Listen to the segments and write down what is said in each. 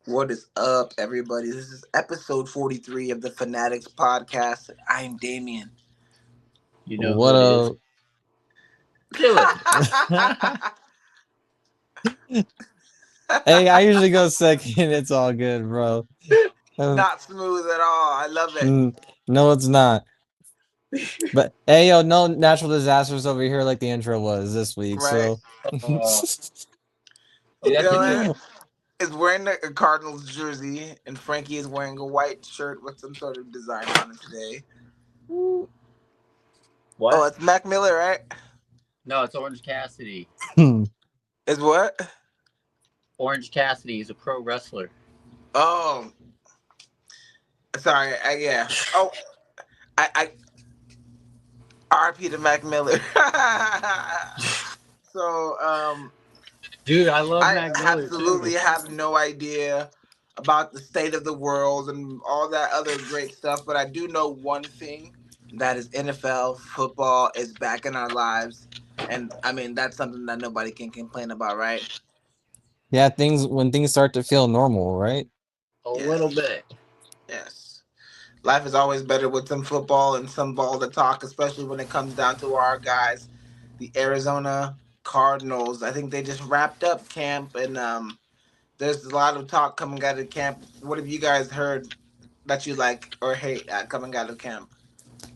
What is up, everybody? This is episode 43 of the fAnaticZ podcast. I'm Damien. You know who What it is. up? Do it. Hey, I usually go second. It's all good, bro. Um, Not smooth at all. I love it. no, it's not. But hey, yo, no natural disasters over here like the intro was this week. Right? So, Uh, that's Dylan interesting. is wearing a Cardinals jersey, and Frankie is wearing a white shirt with some sort of design on it today. Oh, What? it's Mac Miller, right? No, it's Orange Cassidy. Is what? Orange Cassidy is a pro wrestler. Oh, sorry. Yeah. Oh, I RP to Mac Miller. So, Dude, I love I Mac Miller too. absolutely have no idea about the state of the world and all that other great stuff, but I do know one thing, that is NFL football is back in our lives. And I mean, that's something that nobody can complain about, right? yeah, when things start to feel normal, right? A little Yes. bit. Yes. Life is always better with some football and some ball to talk, especially when it comes down to our guys, the Arizona Cardinals. I think they just wrapped up camp, and there's a lot of talk coming out of camp. What have you guys heard that you like or hate coming out of camp?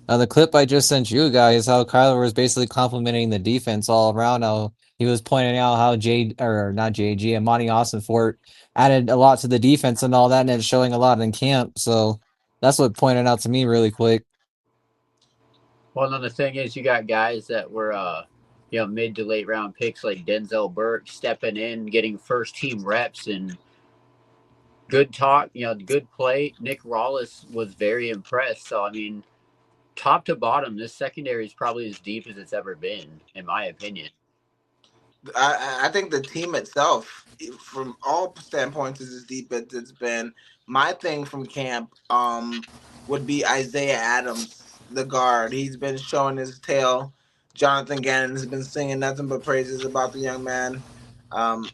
The clip I just sent you guys, how Kyler was basically complimenting the defense all around. How he was pointing out how or not JG, and Monti Ossenfort added a lot to the defense and all that, and it's showing a lot in camp. So that's what pointed out to me really quick. Well, then the thing is, you got guys that were, mid to late round picks like Denzel Burke stepping in, getting first team reps and good talk, good play. Nick Rawlis was very impressed. So, I mean, top to bottom, this secondary is probably as deep as it's ever been, in my opinion. I think the team itself, from all standpoints, is as deep as it's been. My thing from camp would be Isaiah Adams, the guard. He's been showing his tail. Johnathan Gannon has been singing nothing but praises about the young man. I'm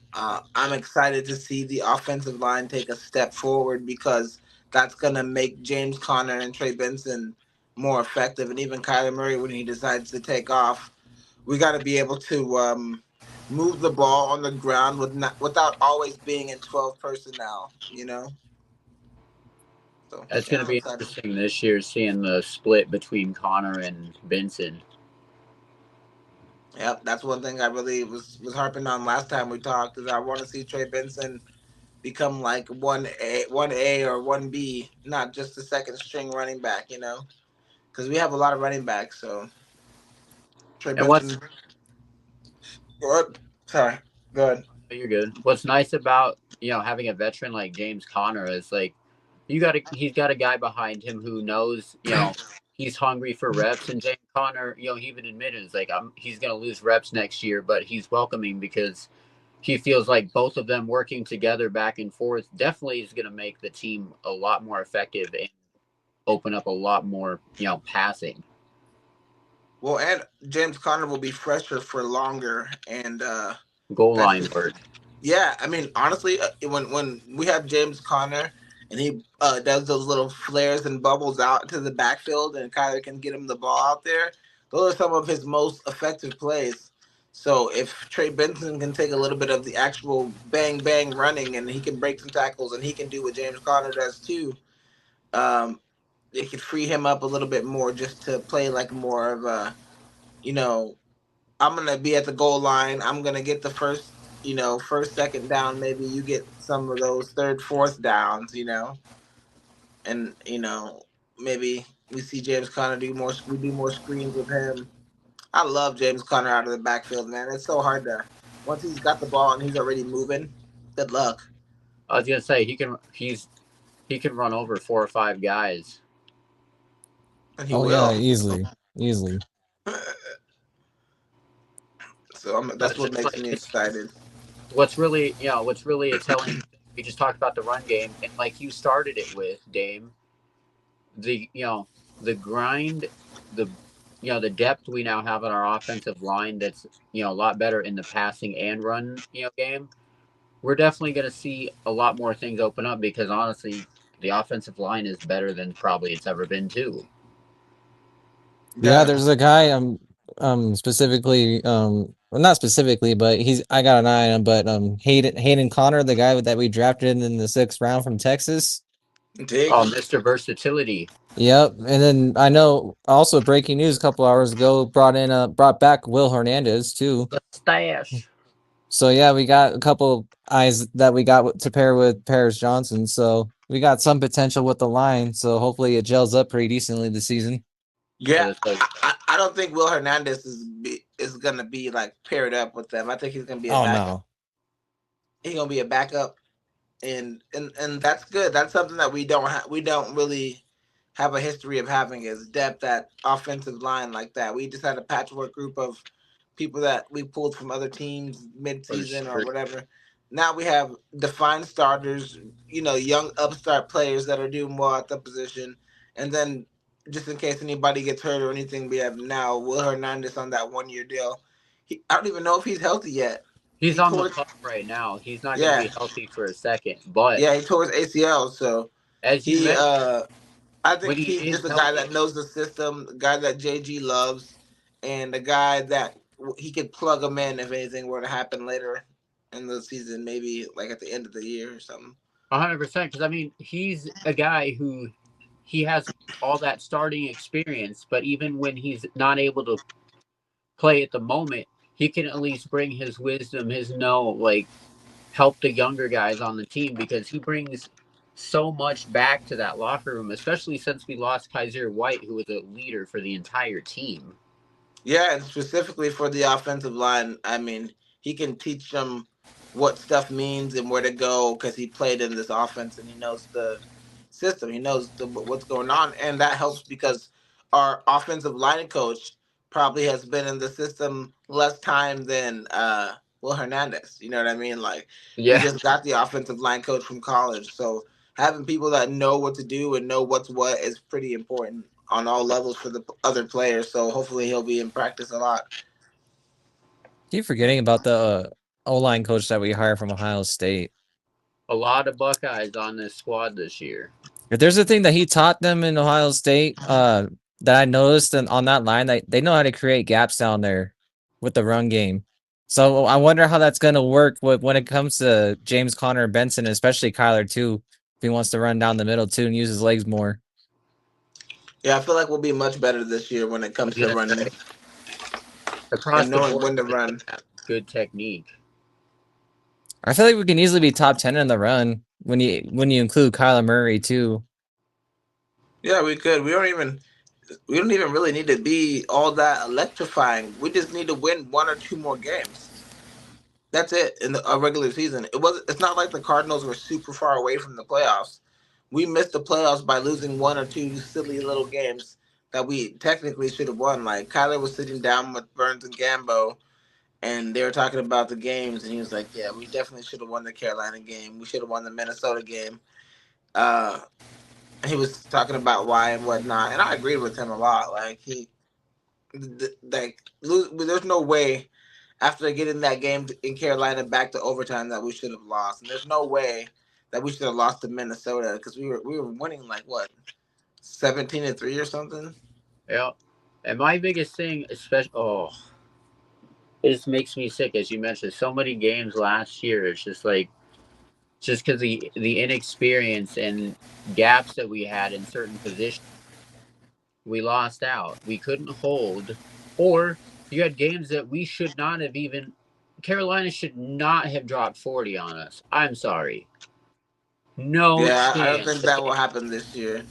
excited to see the offensive line take a step forward because that's going to make James Conner and Trey Benson more effective, and even Kyler Murray when he decides to take off. We got to be able to move the ball on the ground without always being in 12 personnel, you know? So, It's yeah, going to I'm be excited. interesting this year seeing the split between Connor and Benson. Yep, that's one thing I really was harping on last time we talked is I want to see Trey Benson become like 1A or 1B, not just a second string running back, you know? Because we have a lot of running backs, so Trey And what's Benson. Good. Sorry. Good. you're good. What's nice about having a veteran like James Conner is like he's got a guy behind him who knows he's hungry for reps. And James Conner, he even admitted it's like he's going to lose reps next year, but he's welcoming because he feels like both of them working together back and forth definitely is going to make the team a lot more effective and open up a lot more passing. Well, and James Conner will be fresher for longer, and Goal that's line just work. yeah. I mean, honestly, when we have James Conner and he does those little flares and bubbles out to the backfield, and Kyler can get him the ball out there, those are some of his most effective plays. So if Trey Benson can take a little bit of the actual bang bang running, and he can break some tackles, and he can do what James Conner does too, um, it could free him up a little bit more just to play like more of a, you know, I'm gonna be at the goal line. I'm gonna get the first, first, second down. Maybe you get some of those third, fourth downs, and maybe we see James Conner do more. We do more screens with him. I love James Conner out of the backfield, man. It's so hard to once he's got the ball and he's already moving. Good luck. I was gonna say he can run over 4 or 5 guys. And he Oh yeah, will. easily. So But that's it's what just makes like me excited. what's really a telling. We just talked about the run game, and like you started it with Dame, the the grind, the the depth we now have on our offensive line. That's a lot better in the passing and run game. we're definitely going to see a lot more things open up because honestly, the offensive line is better than probably it's ever been too. Yeah, Yeah, there's a guy specifically well, not specifically, but I got an eye on him, but Hayden Connor, the guy that we drafted in the 6th round from Texas. Oh, Diggs. Mr. Versatility. Yep, and then I know also breaking news a couple hours ago brought back Will Hernandez too. The stash. So yeah, we got a couple eyes that we got to pair with Paris Johnson. So we got some potential with the line. So hopefully it gels up pretty decently this season. Yeah, It's like, I don't think Will Hernandez is gonna be like paired up with them. I think he's gonna be a Oh backup. no. He's gonna be a backup, and that's good. That's something that we don't really have a history of having is depth at offensive line like that. We just had a patchwork group of people that we pulled from other teams mid-season or whatever. Now we have defined starters, young upstart players that are doing well at the position, and then just in case anybody gets hurt or anything, we have now Will Hernandez on that 1 year deal. I don't even know if he's healthy yet. he's He on the tore, pup right now. He's not going to yeah, be healthy for a second. But yeah, he tore his ACL. So as you he, mentioned, I when think he he's is just a guy healthy, that knows the system, a guy that JG loves, and a guy that he could plug him in if anything were to happen later in the season, maybe like at the end of the year or something. 100%. Because I mean, he's a guy who he has all that starting experience, but even when he's not able to play at the moment, he can at least bring his wisdom, his like help the younger guys on the team because he brings so much back to that locker room, especially since we lost Kaiser White, who was a leader for the entire team. Yeah, and specifically for the offensive line, I mean, he can teach them what stuff means and where to go because he played in this offense and he knows the system. He knows what's going on, and that helps because our offensive line coach probably has been in the system less time than Will Hernandez. You know what I mean? Like we Yeah, just got the offensive line coach from college, so having people that know what to do and know what's what is pretty important on all levels for the other players. So hopefully he'll be in practice a lot. Keep forgetting about the O-line coach that we hired from Ohio State. a lot of Buckeyes on this squad this year. If there's a thing that he taught them in Ohio State, that I noticed and on that line, that they know how to create gaps down there with the run game. So I wonder how that's going to work when it comes to James Conner and Benson, especially Kyler too, if he wants to run down the middle too and use his legs more. Yeah, I feel like we'll be much better this year when it I was comes to gonna running say across and the knowing board, when to we're run. gonna have good technique. I feel like we can easily be top 10 in the run when you include Kyler Murray too. Yeah, we could. We don't even really need to be all that electrifying. We just need to win one or two more games. That's it in a regular season. It's not like the Cardinals were super far away from the playoffs. We missed the playoffs by losing one or two silly little games that we technically should have won. Like Kyler was sitting down with Burns and Gambo, and they were talking about the games, and he was like, "Yeah, we definitely should have won the Carolina game. We should have won the Minnesota game." Uh, he was talking about why and whatnot, and I agreed with him a lot. Like there's no way after getting that game in Carolina back to overtime that we should have lost, and there's no way that we should have lost to Minnesota because we were winning like what 17-3 or something. Yeah, and my biggest thing, especially, this makes me sick. As you mentioned, so many games last year. It's just like just because the inexperience and gaps that we had in certain positions, we lost out. We couldn't hold, or you had games that we should not have even. Carolina should not have dropped 40 on us. I'm sorry. No Yeah, I don't chance. think that will happen this year.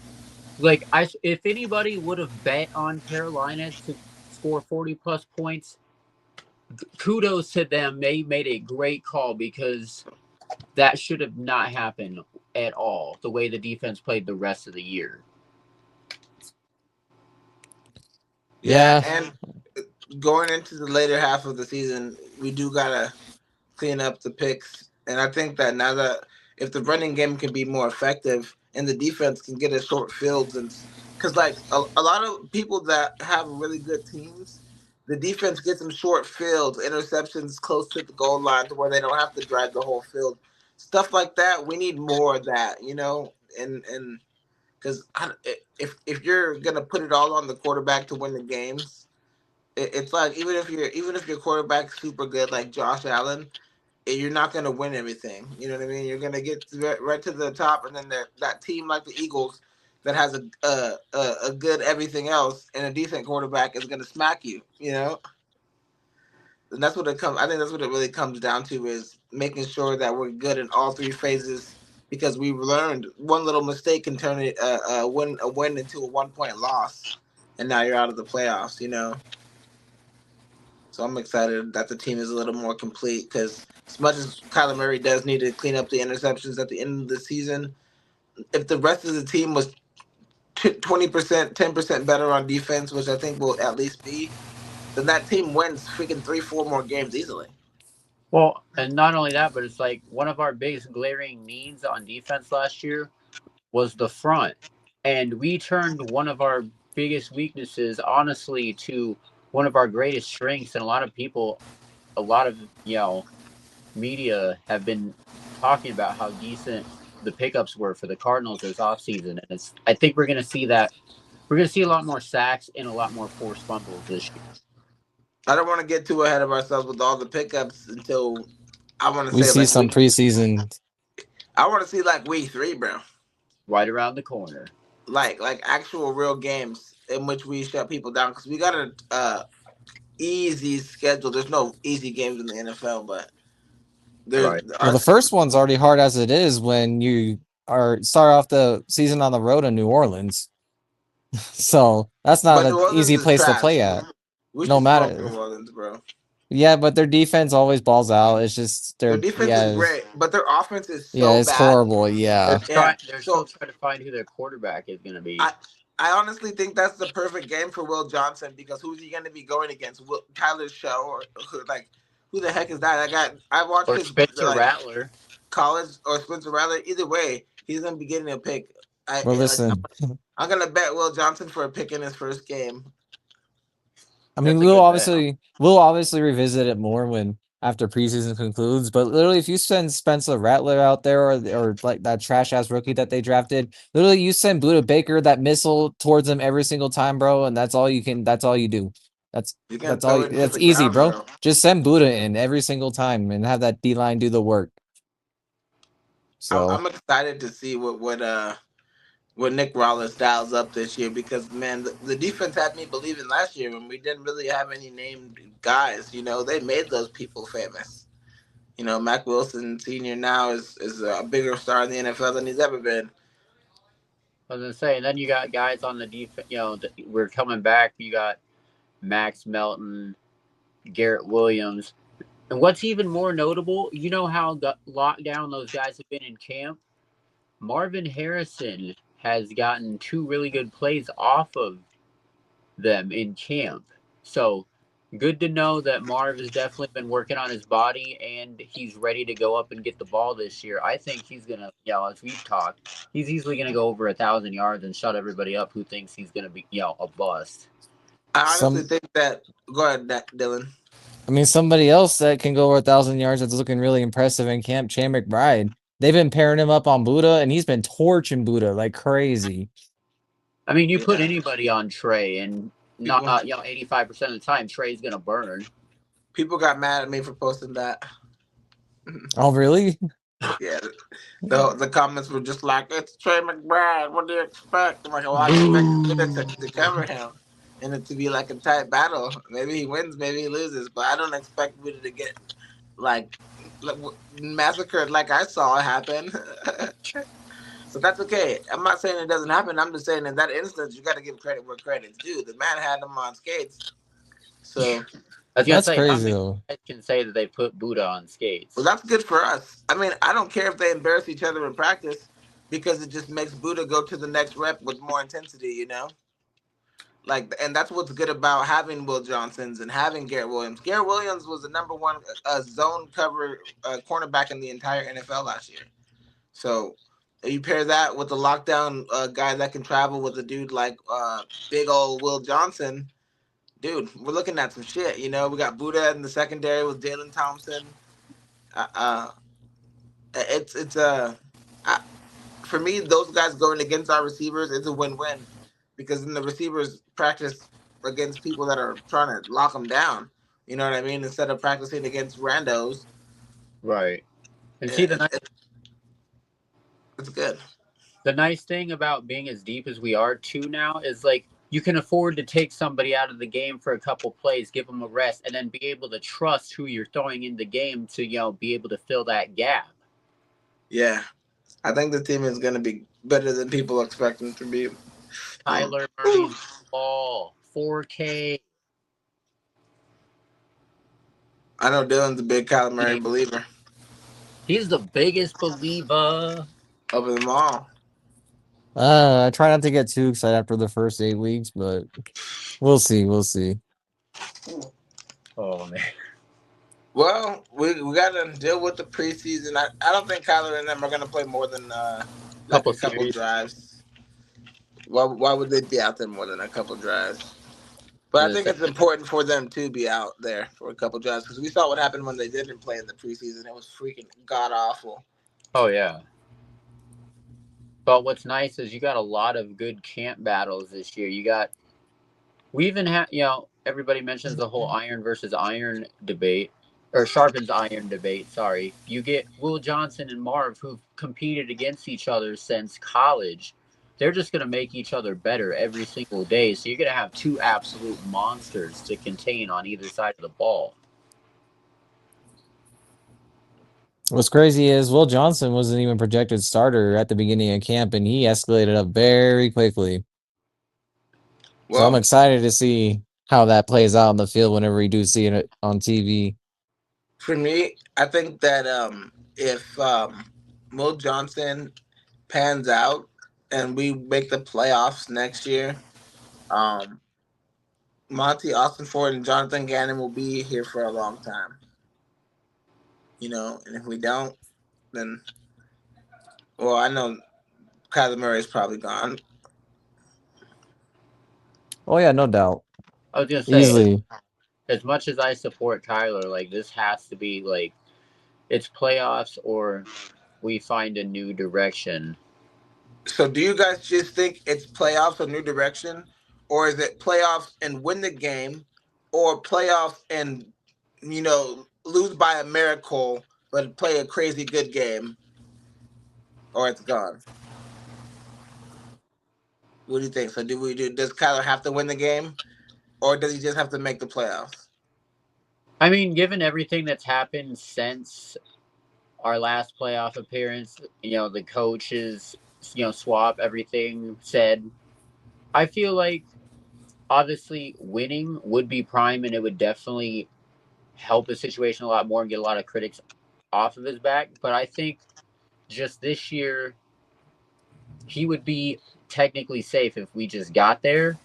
Like if anybody would have bet on Carolina to score 40 plus points, kudos to them. They made a great call because that should have not happened at all. The way the defense played the rest of the year. Yeah, Yeah, and going into the later half of the season, we do gotta clean up the picks. And I think that now that if the running game can be more effective and the defense can get a short fields, and because like a lot of people that have really good teams, the defense gets them short fields, interceptions close to the goal line to where they don't have to drive the whole field. Stuff like that. We need more of that, and because if you're gonna put it all on the quarterback to win the games, it's like even if your quarterback's super good like Josh Allen, you're not gonna win everything. You know what I mean? You're gonna get right to the top, and then that team like the Eagles that has a good everything else and a decent quarterback is gonna smack you. And that's what it comes. I think that's what it really comes down to is making sure that we're good in all three phases because we've learned one little mistake can turn it a win into a 1 point loss, and now you're out of the playoffs. So I'm excited that the team is a little more complete because as much as Kyler Murray does need to clean up the interceptions at the end of the season, if the rest of the team was 20%, 10% better on defense, which I think will at least be, then that team wins freaking 3, 4 more games easily. Well, and not only that, but it's like one of our biggest glaring needs on defense last year was the front. And we turned one of our biggest weaknesses, honestly, to one of our greatest strengths. And a lot of people, a lot of, media have been talking about how decent the pickups were for the Cardinals this offseason. And I think we're going to see that. We're going to see a lot more sacks and a lot more forced fumbles this year. I don't want to get too ahead of ourselves with all the pickups until I want to We say see like some preseason. I want to see like week 3, bro. Right around the corner. Like actual real games in which we shut people down because we got a easy schedule. There's no easy games in the NFL, but there's Right. Well, the first one's already hard as it is when you start off the season on the road in New Orleans. So that's not but New an Orleans easy is place to play trash. at. We No should smoke matter. New Orleans, bro. Yeah, but their defense always balls out. It's just Their defense is great, but their offense is so it's bad. horrible. Yeah. Yeah. They're So still trying to find who their quarterback is going to be. I honestly think that's the perfect game for Will Johnson because who's he going to be going against? Tyler Show or who the heck is that? I watched Or his Spencer Rattler. college or Spencer Rattler. Either way, he's going to be getting a pick. Well, listen. I'm going to bet Will Johnson for a pick in his first game. I mean, we'll obviously revisit it more when after preseason concludes. But literally, if you send Spencer Rattler out there or like that trash ass rookie that they drafted, literally you send Buda Baker that missile towards him every single time, bro, and that's all you can. That's all you do. That's all. That's easy, bro. Just send Buda in every single time and have that D line do the work. So I'm excited to see what Nick Rollins dials up this year because man, the defense had me believing last year when we didn't really have any named guys. They made those people famous. Mac Wilson Sr. now is a bigger star in the NFL than he's ever been. I was gonna say, and then you got guys on the defense. We're coming back. You got Max Melton, Garrett Williams, and what's even more notable, you know how the lockdown those guys have been in camp. Marvin Harrison has gotten 2 really good plays off of them in camp. So good to know that Marv has definitely been working on his body and he's ready to go up and get the ball this year. I think he's gonna, as we've talked, he's easily gonna go over 1,000 yards and shut everybody up who thinks he's gonna be, a bust. I honestly think that. Go ahead, Dylan. I mean, somebody else that can go over 1,000 yards that's looking really impressive in camp, Chan McBride. They've been pairing him up on Buda, and he's been torching Buda like crazy. I mean, you put anybody on Trey, and not 85% of the time Trey's gonna burn. People got mad at me for posting that. Oh, really? Yeah. The comments were just like, "It's Trey McBride. What do you expect?" I'm like, "Well, I expect to cover him, and it to be like a tight battle. Maybe he wins, maybe he loses, but I don't expect Buda to get like massacred like I saw it happen." So that's okay. I'm not saying it doesn't happen. I'm just saying in that instance, you got to give credit where credit's due. The man had him on skates. So that's crazy, though. I can say that they put Buda on skates. Well, that's good for us. I mean, I don't care if they embarrass each other in practice because it just makes Buda go to the next rep with more intensity, and that's what's good about having Will Johnsons and having Garrett Williams. Garrett Williams was the number one zone cover cornerback in the entire NFL last year. So you pair that with the lockdown guy that can travel with a dude like big old Will Johnson, dude, we're looking at some shit. You know, we got Buddha in the secondary with Jalen Thompson. Uh, uh it's uh, for me, those guys going against our receivers is a win-win because then the receivers practice against people that are trying to lock them down. You know what I mean? Instead of practicing against randos, Right. And see, it's good. the nice thing about being as deep as we are too now is like you can afford to take somebody out of the game for a couple plays, give them a rest, and then be able to trust who you're throwing in the game to be able to fill that gap. Yeah, I think the team is going to be better than people expect them to be. Tyler Murray's ball, 4K. I know Dylan's a big Kyler Murray believer. He's the biggest believer. Of them all. I try not to get too excited after the first 8 weeks, but we'll see. We'll see. Oh man. Well, we got to deal with the preseason. I don't think Kyler and them are going to play more than like a couple Series. drives. Why would they be out there more than a couple drives? But I think it's important for them to be out there for a couple drives because we saw what happened when they didn't play in the preseason. It was freaking god awful. Oh yeah. But what's nice is you got a lot of good camp battles this year. We even have, everybody mentions the whole iron versus iron debate, or sharpens iron debate. Sorry. You get Will Johnson and Marv who've competed against each other since college. They're just going to make each other better every single day. So you're going to have two absolute monsters to contain on either side of the ball. What's crazy is Will Johnson wasn't even projected starter at the beginning of camp, and he escalated up very quickly. Well, so I'm excited to see how that plays out on the field whenever we do see it on TV. For me, I think that if Will Johnson pans out and we make the playoffs next year, Monti Ossenfort and Johnathan Gannon will be here for a long time. You know, and if we don't, then I know Kyler Murray is probably gone. Oh yeah, no doubt. I was gonna say, easily. As much as I support Kyler, like this has to be like it's playoffs or we find a new direction. So do you guys just think it's playoffs or new direction? Or is it playoffs and win the game, or playoffs and lose by a miracle but play a crazy good game, or it's gone? What do you think? So does Kyler have to win the game, or does he just have to make the playoffs? I mean, given everything that's happened since our last playoff appearance, the coaches, swap, everything said, I feel like obviously winning would be prime and it would definitely help the situation a lot more and get a lot of critics off of his back. But I think just this year, he would be technically safe if we just got there.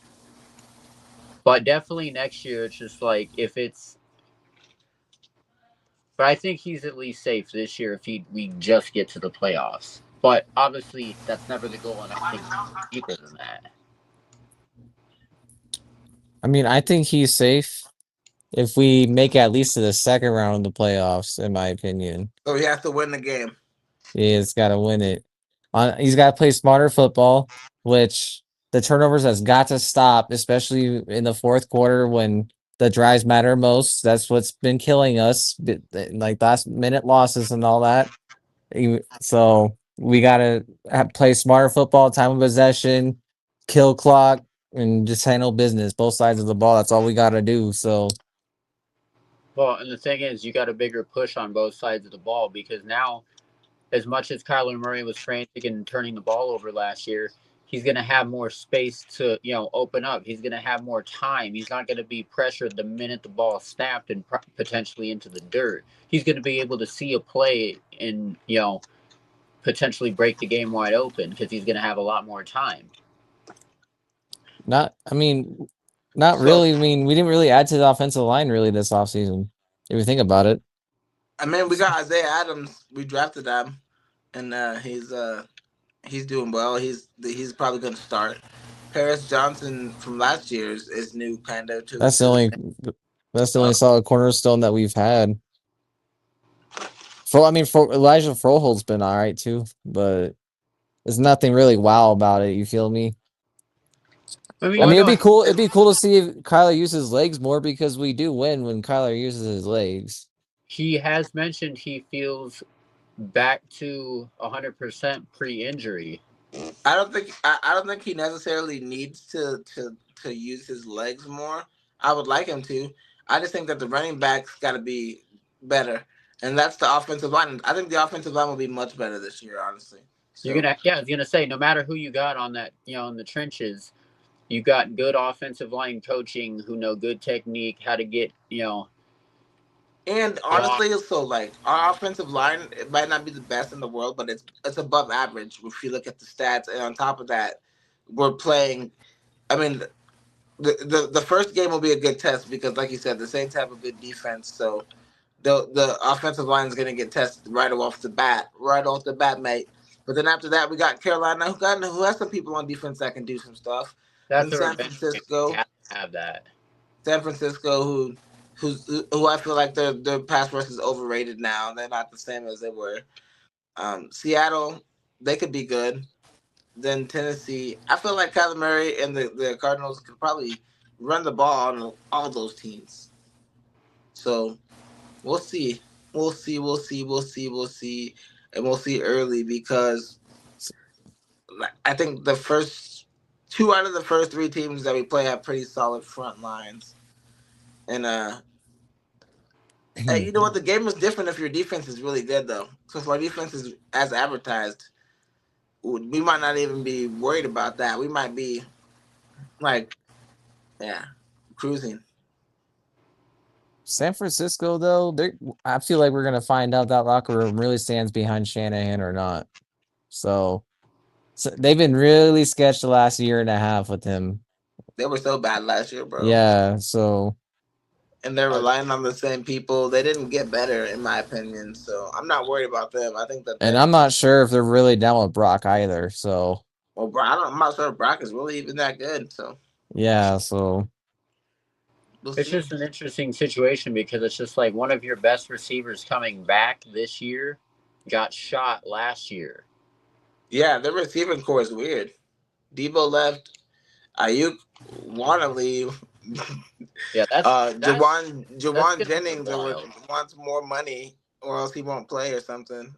But definitely next year, it's just like if it's. But I think he's at least safe this year if we just get to the playoffs. But obviously, that's never the goal, and I think deeper than that. I mean, I think he's safe if we make it at least to the second round of the playoffs, in my opinion. So he has to win the game. Yeah, he's got to win it. He's got to play smarter football, which the turnovers has got to stop, especially in the fourth quarter when the drives matter most. That's what's been killing us, like last minute losses and all that. So we got to play smarter football, time of possession, kill clock, and just handle business, both sides of the ball. That's all we got to do. So. Well, and the thing is, you got a bigger push on both sides of the ball because now, as much as Kyler Murray was frantic and turning the ball over last year, he's going to have more space to, open up. He's going to have more time. He's not going to be pressured the minute the ball snapped and potentially into the dirt. He's going to be able to see a play and, potentially break the game wide open because he's going to have a lot more time. Not really. I mean, we didn't really add to the offensive line really this offseason, if you think about it. I mean, we got Isaiah Adams. We drafted him, and he's doing well. He's probably going to start. Paris Johnson from last year is new kind of to That's the only solid cornerstone that we've had. Elijah Frohold's been all right too, but there's nothing really wow about it. You feel me? I mean, it'd be cool. It'd be cool to see if Kyler uses his legs more because we do win when Kyler uses his legs. He has mentioned he feels back to 100% pre-injury. I don't think he necessarily needs to use his legs more. I would like him to. I just think that the running backs got to be better, and that's the offensive line. I think the offensive line will be much better this year, honestly. So, I was gonna say, no matter who you got on that, in the trenches, you got good offensive line coaching who know good technique, how to get, And honestly, so like our offensive line, it might not be the best in the world, but it's above average if you look at the stats. And on top of that, we're playing. I mean, the first game will be a good test because, like you said, the Saints have a good defense. So the offensive line is going to get tested right off the bat, mate. But then after that, we got Carolina, who has some people on defense that can do some stuff. That's And San Francisco, have that. San Francisco, who I feel like their pass rush is overrated now. They're not the same as they were. Seattle, they could be good. Then Tennessee, I feel like Kyler Murray and the Cardinals could probably run the ball on all those teams. So we'll see. We'll see. And we'll see early because I think the first 2 out of the first 3 teams that we play have pretty solid front lines. And you know what? The game is different if your defense is really good, though. So if our defense is as advertised, we might not even be worried about that. We might be cruising. San Francisco, though, I feel like we're gonna find out that locker room really stands behind Shanahan or not. So they've been really sketched the last year and a half with him. They were so bad last year, bro. Yeah, so. And they're relying on the same people. They didn't get better, in my opinion. So I'm not worried about them. I think that. And I'm not sure if they're really down with Brock either. So. Well, I'm not sure if Brock is really even that good. So. Yeah. So. It's just an interesting situation because it's just like one of your best receivers coming back this year got shot last year. Yeah, the receiving core is weird. Debo left. Ayuk want to leave. Yeah, that's Jawan Jennings wants more money, or else he won't play or something.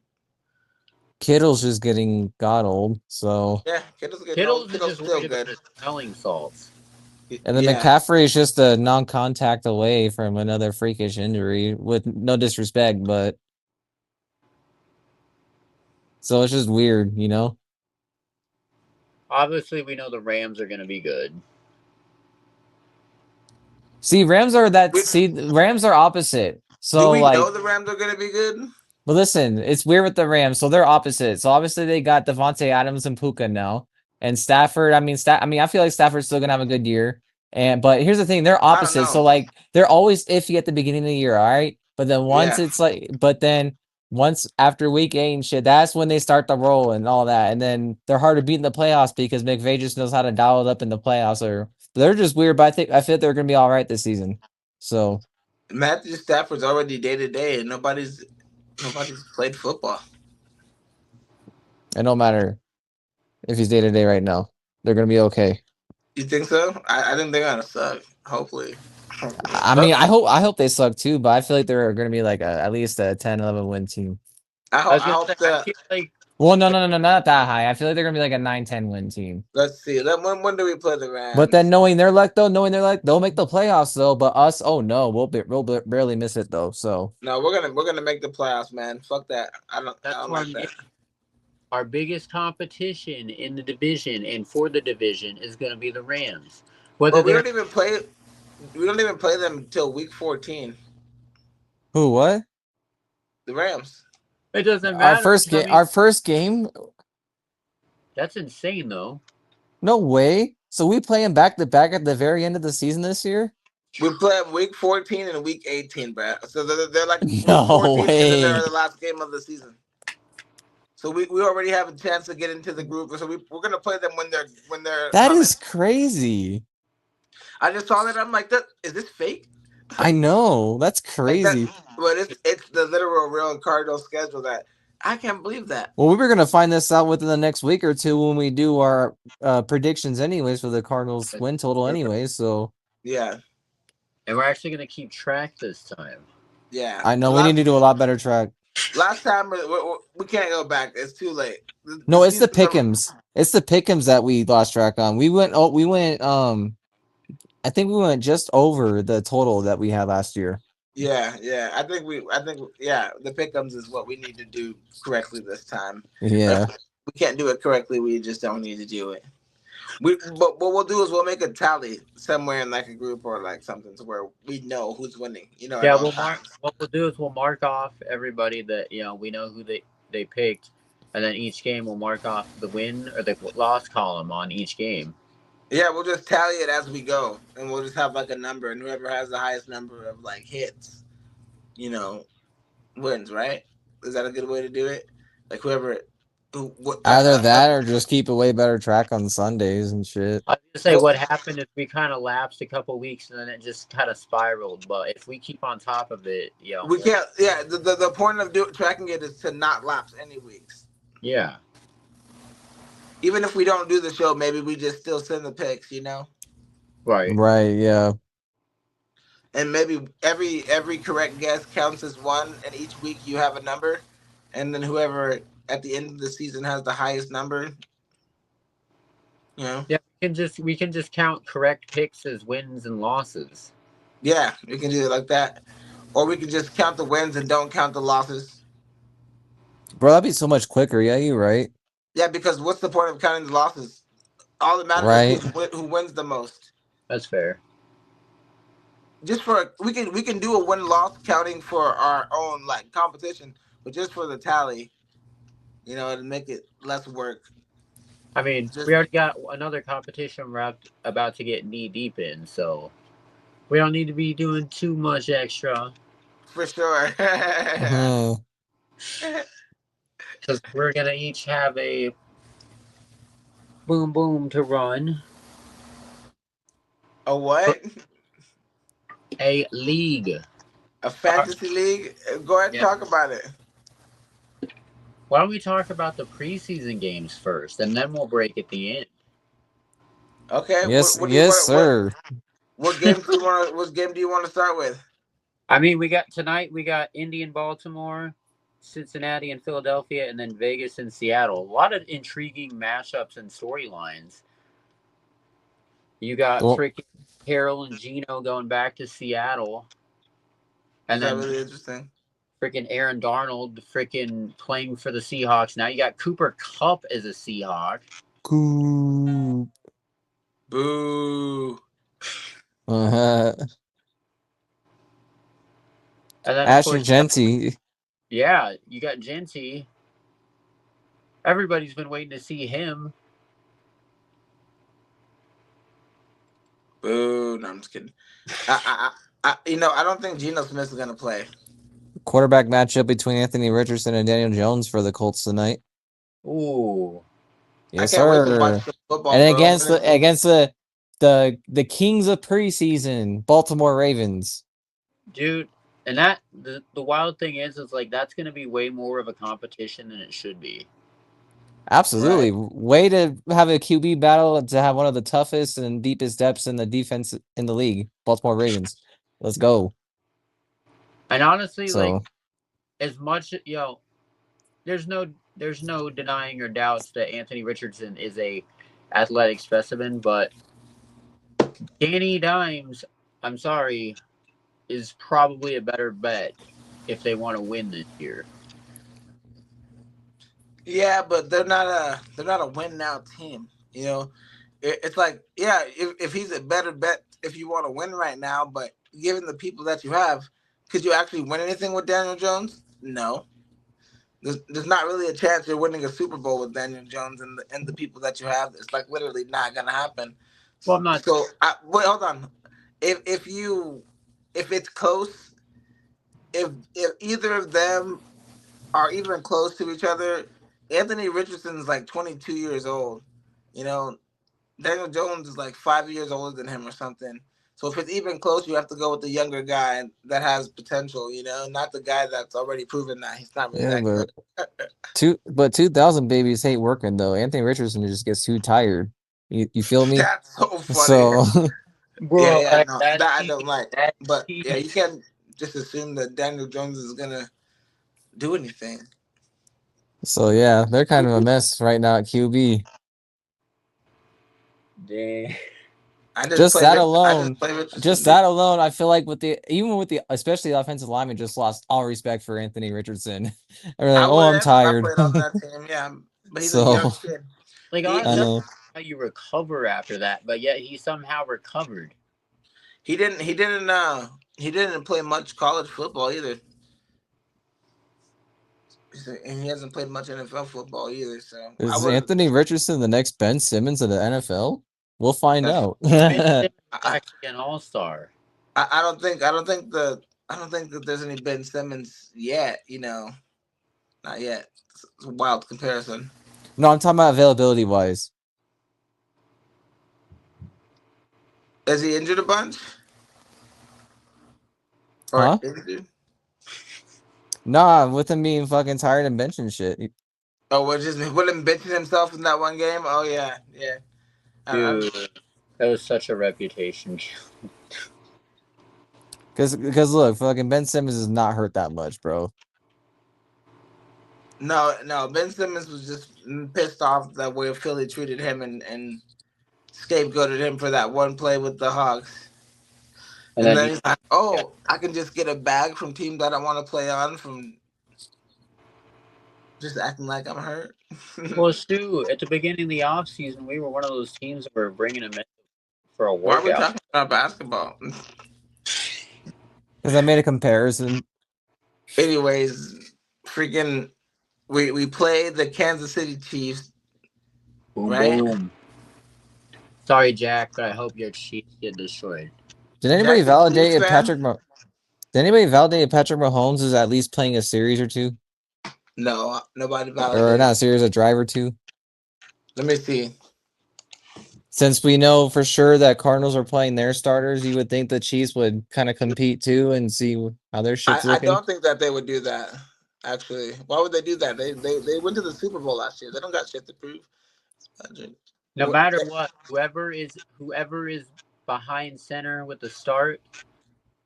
Kittle's just getting god old, so yeah, Kittle's just still good. Smelling salts. And then McCaffrey is just a non-contact away from another freakish injury, with no disrespect, but so it's just weird, you know. Obviously, we know the Rams are going to be good. See, Rams are opposite. So do we know the Rams are going to be good? But listen, it's weird with the Rams. So they're opposite. So obviously they got Devontae Adams and Puka now, and Stafford. I feel like Stafford's still gonna have a good year. But here's the thing: they're opposite. So like they're always iffy at the beginning of the year, all right. But then once after week 8 and shit, that's when they start the roll and all that. And then they're hard to beat in the playoffs because McVay just knows how to dial it up in the playoffs. Or they're just weird. But I feel they're gonna be all right this season. So Matthew Stafford's already day to day, and nobody's played football. And no matter if he's day to day right now, they're gonna be okay. You think so? I think they're gonna suck. Hopefully. I mean, I hope they suck too, but I feel like they're gonna be like at least a 10-11 win team. I hope that. Well, no, not that high. I feel like they're gonna be like a 9-10 win team. Let's see. When do we play the Rams? But then knowing their luck, they'll make the playoffs though. But us, oh no, we'll barely miss it though. So no, we're gonna make the playoffs, man. Fuck that. I don't like that. Our biggest competition in the division and for the division is gonna be the Rams. We don't even play them until week 14. Who? What? The Rams. It doesn't matter. Our first game. That's insane, though. No way. So we play them back to back at the very end of the season this year? We play them week 14 and week 18, bro. So they're like no 14 way. and then they're the last game of the season. So we already have a chance to get into the group. So we're gonna play them when they're That coming. is crazy. I just saw that. I'm like, is this fake? I know. That's Like that, crazy. but it's the literal real Cardinal schedule that I can't believe that. Well, we were gonna find this out within the next week or two when we do our predictions, anyways, for the Cardinals win total, anyways. So Yeah, And we're actually going to keep track this time. yeah. I know we need to do a lot better track. Last time we can't go back. It's too late. No, it's the season's over. pick'ems. It's the pick'ems that we lost track on. We went. Oh, we went. I think we went just over the total that we had last year. Yeah, yeah. I think yeah, the pickums is what we need to do correctly this time. Yeah. If we can't do it correctly, we just don't need to do it. But what we'll do is we'll make a tally somewhere in like a group or like something to where we know who's winning. You know, at Yeah, all times. what we'll do is we'll mark off everybody that, we know who they picked, and then each game we'll mark off the win or the loss column on each game. Yeah, we'll just tally it as we go, and we'll just have like a number, and whoever has the highest number of like hits, wins. Right? Is that a good way to do it? Like whoever, Either that or just keep a way better track on Sundays and shit. I was gonna say what happened is we kind of lapsed a couple weeks and then it just kind of spiraled. But if we keep on top of it, we can't. Yeah, the point of tracking it is to not lapse any weeks. Yeah. Even if we don't do the show, maybe we just still send the picks, Right. Right, yeah. And maybe every correct guess counts as one, and each week you have a number, and then whoever at the end of the season has the highest number, Yeah, we can just count correct picks as wins and losses. Yeah, we can do it like that, or we can just count the wins and don't count the losses. Bro, that'd be so much quicker. Yeah, you're right. Yeah, because what's the point of counting the losses? All that matters is who wins the most. That's fair. Just for we can do a win-loss counting for our own like competition, but just for the tally, to make it less work. I mean, we already got another competition we're about to get knee deep in, so we don't need to be doing too much extra. For sure. Because we're gonna each have a boom boom to run. A what? A league. A fantasy league? Go ahead and talk about it. Why don't we talk about the preseason games first, and then we'll break at the end. Okay. Yes, sir. What game do you want? What game do you want to start with? I mean, we got Indy and Baltimore, Cincinnati and Philadelphia, and then Vegas and Seattle. A lot of intriguing matchups and storylines. You got freaking Carroll and Gino going back to Seattle. And that's really interesting. Freaking Aaron Darnold freaking playing for the Seahawks. Now you got Cooper Kupp as a Seahawk. Coop. Boo. And then Ashton Genty. Yeah, you got Genty. Everybody's been waiting to see him. Boo. No, I'm just kidding. I don't think Geno Smith is going to play. Quarterback matchup between Anthony Richardson and Daniel Jones for the Colts tonight. Ooh. Yes, sir. Football, and against the kings of preseason, Baltimore Ravens. Dude, and that the wild thing is like that's going to be way more of a competition than it should be. Absolutely. Right. Way to have a QB battle, to have one of the toughest and deepest depths in the defense in the league. Baltimore Ravens. Let's go. And honestly, like, as much, there's no denying or doubts that Anthony Richardson is a athletic specimen, but Danny Dimes, I'm sorry, is probably a better bet if they want to win this year. Yeah, but they're not a win now team. It's like, yeah, if he's a better bet if you want to win right now, but given the people that you have, could you actually win anything with Daniel Jones? No. There's not really a chance you're winning a Super Bowl with Daniel Jones and the people that you have. It's like literally not gonna happen. Well, I'm not. So wait, hold on. If it's close, if either of them are even close to each other, Anthony Richardson's like 22 years old. You know, Daniel Jones is like 5 years older than him or something. So if it's even close, you have to go with the younger guy that has potential. You know, not the guy that's already proven that he's not really Yeah, that good. but 2000 babies hate working though. Anthony Richardson just gets too tired. You feel me? That's so funny. So Bro, like No, that that I team, don't like. that But team. yeah, you can't just assume that Daniel Jones is gonna do anything. yeah, they're kind of a mess right now at QB. Dang. I just Just play. that I just alone, play Richardson, just dude. that alone, I feel like with the especially the offensive lineman just lost all respect for Anthony Richardson. They're like, I oh, I'm would if I tired. played on that team. Yeah, but he's a young So kid. Like He I honestly, I he, don't know know. how you recover after that, but yet he somehow recovered. he didn't play much college football either. And he hasn't played much NFL football either. So I Is would. Anthony Richardson the next Ben Simmons of the NFL? We'll find Yes. out. Ben Simmons is I, actually an all-star. I don't think. I don't think that there's any Ben Simmons yet. You know, not yet. It's a wild comparison. No, I'm talking about availability wise. Is he injured a bunch? Or Huh? injured? Nah, with him being fucking tired and benching shit. Oh, we're just William benching himself in that one game. Oh yeah, yeah. Dude, that was such a reputation kill. Because look, fucking Ben Simmons is not hurt that much, bro. No. Ben Simmons was just pissed off that way Philly treated him and scapegoated him for that one play with the Hawks. And And then then he he's like, yeah. "Oh, I can just get a bag from teams I don't want to play on from just acting like I'm hurt." Well, Stu, at the beginning of the offseason, we were one of those teams that were bringing him in for a Why are we workout. talking about basketball? Because I made a comparison. Anyways, freaking, we play the Kansas City Chiefs, Boom, right? boom. Sorry, Jack, but I hope your Chiefs get destroyed. Did anybody Jack's a Chiefs validate if fan? Did anybody validate if Patrick Mahomes is at least playing a series or two? No, nobody Or validated. not a series, a drive or two? Let me see. Since we know for sure that Cardinals are playing their starters, you would think the Chiefs would kind of compete too and see how their shit's I looking. don't think that they would do that. Actually, why would they do that? They went to the Super Bowl last year. They don't got shit to prove. No matter what, whoever is behind center with the start,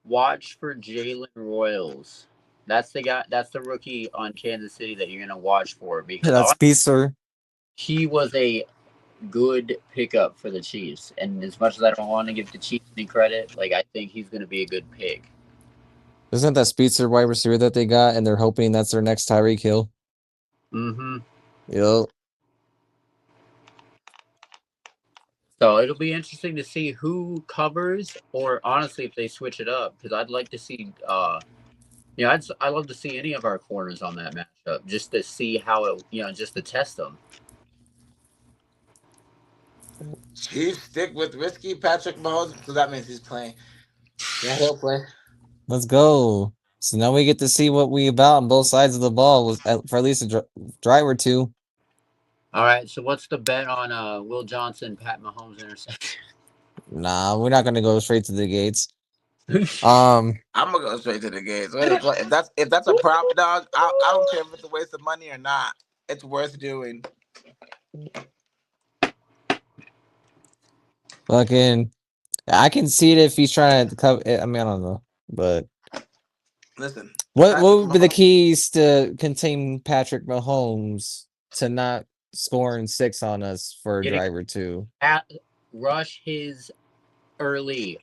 watch for Jalen Royals. That's the guy. That's the rookie on Kansas City that you're gonna watch for because That's Pizza. he was a good pickup for the Chiefs. And as much as I don't want to give the Chiefs any credit, like I think he's gonna be a good pick. Isn't that Speedster wide receiver that they got, and they're hoping that's their next Tyreek Hill? Mm-hmm. Yep. So it'll be interesting to see who covers, or honestly, if they switch it up, because I'd like to see. I'd love to see any of our corners on that matchup, just to see how it, just to test them. Chiefs stick with risky Patrick Mahomes, so that means he's playing. Yeah, he'll play. Let's go. So now we get to see what we about on both sides of the ball for at least a drive or two. All right, so what's the bet on Will Johnson, Pat Mahomes interception? Nah, we're not gonna go straight to the gates. I'm gonna go straight to the gates. If that's a prop, dog, I don't care if it's a waste of money or not. It's worth doing. Fucking, I can see it if he's trying to cover. I mean, I don't know, but Listen, what Patrick would be the Mahomes. keys to contain Patrick Mahomes to not scoring 6 on us for a Getting drive or two? rush his early.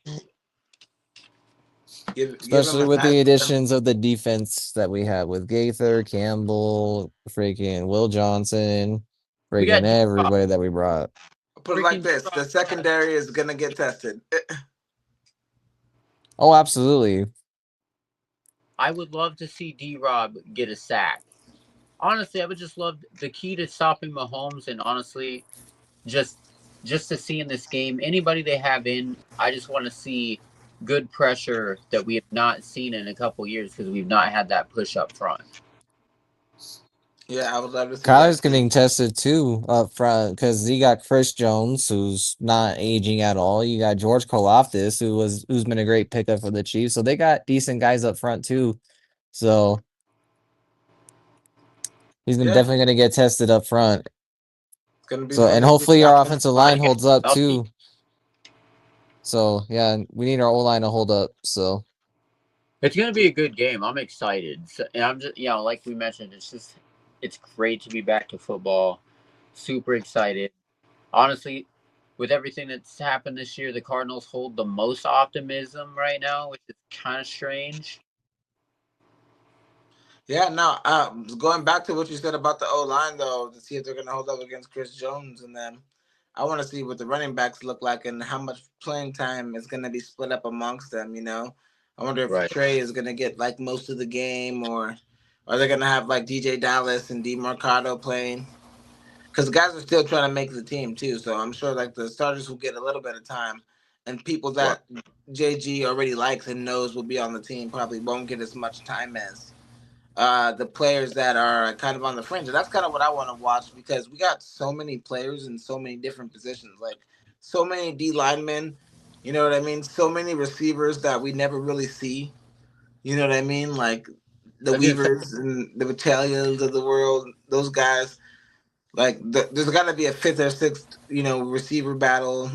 Give him Especially a with nice. the additions of the defense that we have with Gaither, Campbell, freaking Will Johnson, We freaking got D-Rob. everybody that we brought. Put it like Freaking this: the D-Rob. secondary is gonna get tested. Oh, absolutely. I would love to see D-Rob get a sack. Honestly, I would just love the key to stopping Mahomes, and honestly, just to see in this game anybody they have in. I just want to see good pressure that we have not seen in a couple years because we've not had that push up front. Yeah, I would love to see that Kyler's too. getting tested too up front because you got Chris Jones, who's not aging at all. You got George Karlaftis, who's been a great pickup for the Chiefs. So they got decent guys up front too. So he's Yeah, definitely gonna get tested up front. it's gonna be So fun and to see hopefully the our offensive offensive line line. holds up Healthy. too. So yeah, we need our O line to hold up. So It's gonna be a good game. I'm excited. So, and I'm just, like we mentioned, it's great to be back to football. Super excited. Honestly, with everything that's happened this year, the Cardinals hold the most optimism right now, which is kind of strange. Yeah, no. Going back to what you said about the O line though, to see if they're gonna hold up against Chris Jones and them. I want to see what the running backs look like and how much playing time is gonna be split up amongst them. I wonder if Right. Trey is gonna get like most of the game, or are they gonna have like DJ Dallas and D Mercado playing? Because guys are still trying to make the team too. So I'm sure like the starters will get a little bit of time, and people Right. that JG already likes and knows will be on the team probably won't get as much time as the players that are kind of on the fringe. And that's kind of what I want to watch because we got so many players in so many different positions, like so many D linemen. You know what I mean? So many receivers that we never really see. You know what I mean? Like the I was gonna say, Weavers and the Battalions of the world. Those guys. Like there's got to be a fifth or sixth, receiver battle.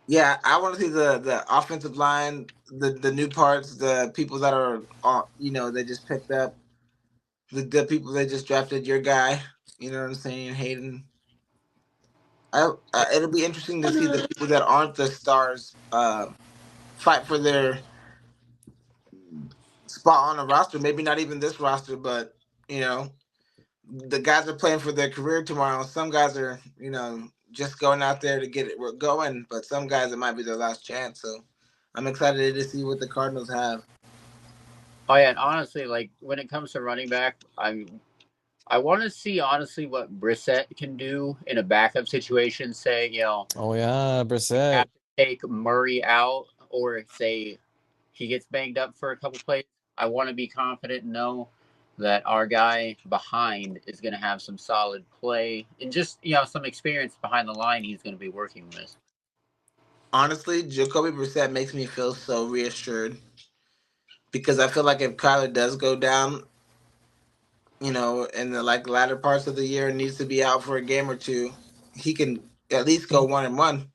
Yeah, I want to see the offensive line, the new parts, the people that are, they just picked up, the people they just drafted. Your guy, you know what I'm saying, Hayden. It'll be interesting to see the people that aren't the stars fight for their spot on the roster. Maybe not even this roster, but you know, the guys are playing for their career tomorrow. Some guys are, just going out there to get it going, but some guys it might be their last chance. So I'm excited to see what the Cardinals have. oh yeah, and honestly, like when it comes to running back, I want to see honestly what Brissett can do in a backup situation. Say, oh yeah, have Brissett. to take Murray out, or say he gets banged up for a couple plays. I want to be confident and know that our guy behind is going to have some solid play and just some experience behind the line he's going to be working with. Honestly, Jacoby Brissett makes me feel so reassured because I feel like if Kyler does go down, in the like latter parts of the year and needs to be out for a game or two, he can at least go 1-1. You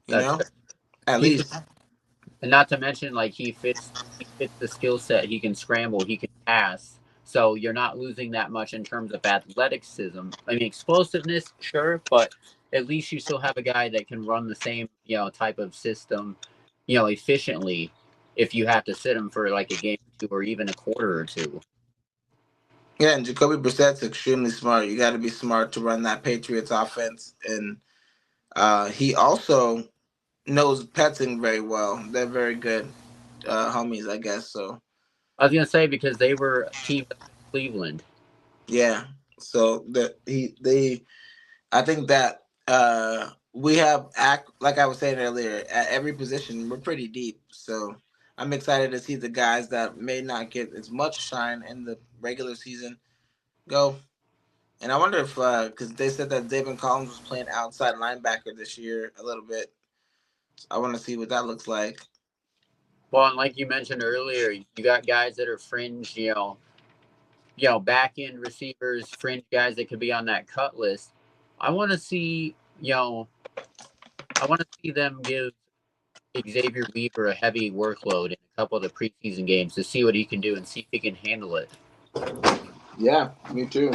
That's know, fair. at He's least. And not to mention, like he fits the skill set. He can scramble. He can pass. So you're not losing that much in terms of athleticism. I mean, explosiveness, sure, but at least you still have a guy that can run the same type of system, efficiently. If you have to sit him for like a game or two, or even a quarter or two. Yeah, and Jacoby Brissett's extremely smart. You got to be smart to run that Patriots offense, and he also knows Petzing very well. They're very good homies, I guess. So I was gonna say because they were teamed up in Cleveland. yeah, so I think that we have act like I was saying earlier at every position. We're pretty deep, so I'm excited to see the guys that may not get as much shine in the regular season go. And I wonder if because they said that David Collins was playing outside linebacker this year a little bit. I want to see what that looks like. Well, and like you mentioned earlier, you got guys that are fringe, back end receivers, fringe guys that could be on that cut list. I want to see, I want to see them give Xavier Weaver a heavy workload in a couple of the preseason games to see what he can do and see if he can handle it. Yeah, me too.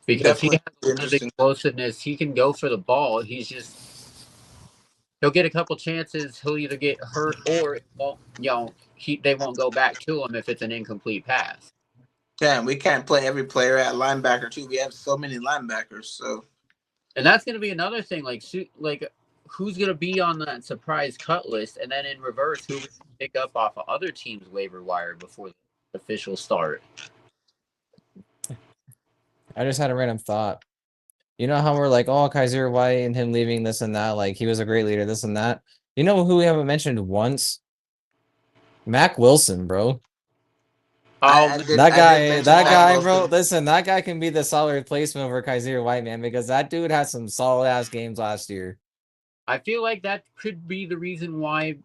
Because he Definitely has a lot of interesting. explosiveness. He can go for the ball. He'll get a couple chances. He'll either get hurt or it won't, they won't go back to him if it's an incomplete pass. Yeah, we can't play every player at linebacker too. We have so many linebackers. So And that's going to be another thing. Like who's going to be on that surprise cut list, and then in reverse, who we pick up off of other teams' waiver wire before the official start. I just had a random thought. You know how we're like, oh, Kaiser White and him leaving this and that, like he was a great leader, this and that. You know who we haven't mentioned once? Mac Wilson, bro. Oh, That guy, Wilson. bro. Listen, that guy can be the solid replacement for Kaiser White, man, because that dude had some solid ass games last year. I feel like that could be the reason why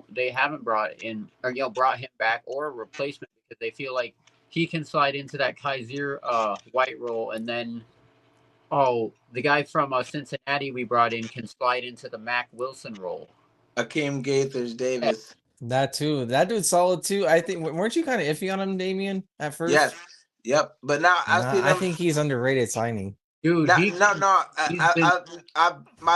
they haven't brought in or brought him back or a replacement, because they feel like he can slide into that Kaiser White role, and then the guy from Cincinnati we brought in can slide into the Mac Wilson role. Akeem Gaithers-Davis. That too. That dude's solid too. I think weren't you kind of iffy on him, Damien, at first? Yes. Yep. But now I've seen him. I think he's underrated signing. Dude, my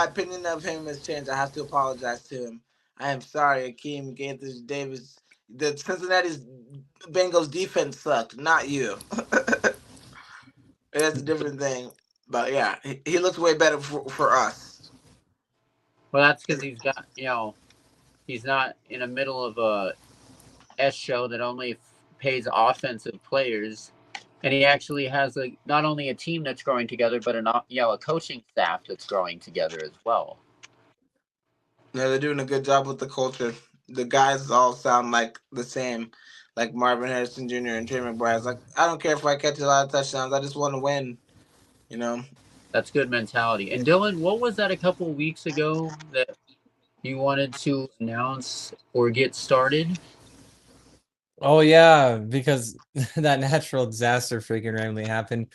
opinion of him has changed. I have to apologize to him. I am sorry, Akeem Gaithers-Davis. The Cincinnati's Bengals defense sucked, not you. That's a different thing. But yeah, he looks way better for us. Well, that's because he's got he's not in the middle of a S show that only pays offensive players. And he actually has not only a team that's growing together, but a coaching staff that's growing together as well. Yeah, they're doing a good job with the culture. The guys all sound like the same, like Marvin Harrison Jr. and Trey McBride's. Like, I don't care if I catch a lot of touchdowns. I just want to win. That's good mentality. And Dylan, what was that a couple of weeks ago that you wanted to announce or get started? Oh yeah, because that natural disaster freaking randomly happened.